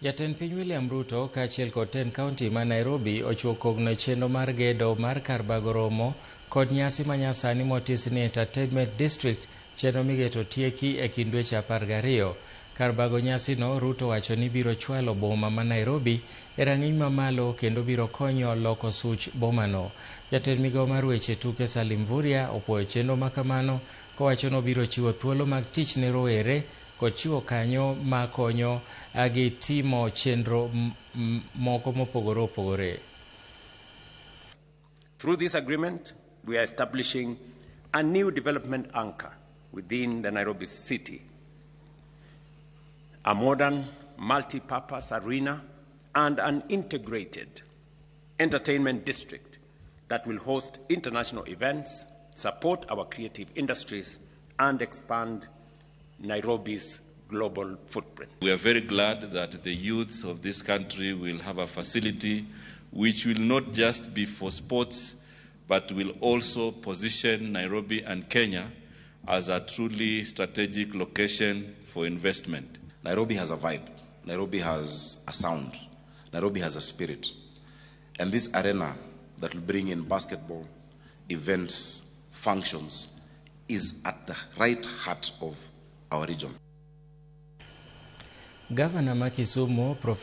Jatend piny William Ruto kaachiel kod Ten County ma Nairobi ochuo kogno chenro mar gedo mar kar bago romo kod nyasi manyasani motis ni Entertainment District, chenro migeto tieki e kind dweche 12. Kar bago nyasino Ruto wacho ni biro chwalo boma ma Nairobi e rang'iny mamalo kendo biro konyo loko such bomano. Jatend migao mar weche tuke Salim Vuria opuoyo chenro makamano kowacho ni obiro chiwo thuolo mag tich ne rowere kod chiwo kanyo makonyo gi timo chenro moko mopogore opogore. Through this agreement, we are establishing a new development anchor within the Nairobi city, a modern multi-purpose arena and an integrated entertainment district that will host international events, support our creative industries, and expand Nairobi's global footprint. We are very glad that the youth of this country will have a facility which will not just be for sports, but will also position Nairobi and Kenya as a truly strategic location for investment. Nairobi has a vibe. Nairobi has a sound. Nairobi has a spirit. And this arena that will bring in basketball, events, functions, is at the right heart of our region. Governor Kisumu, Prof.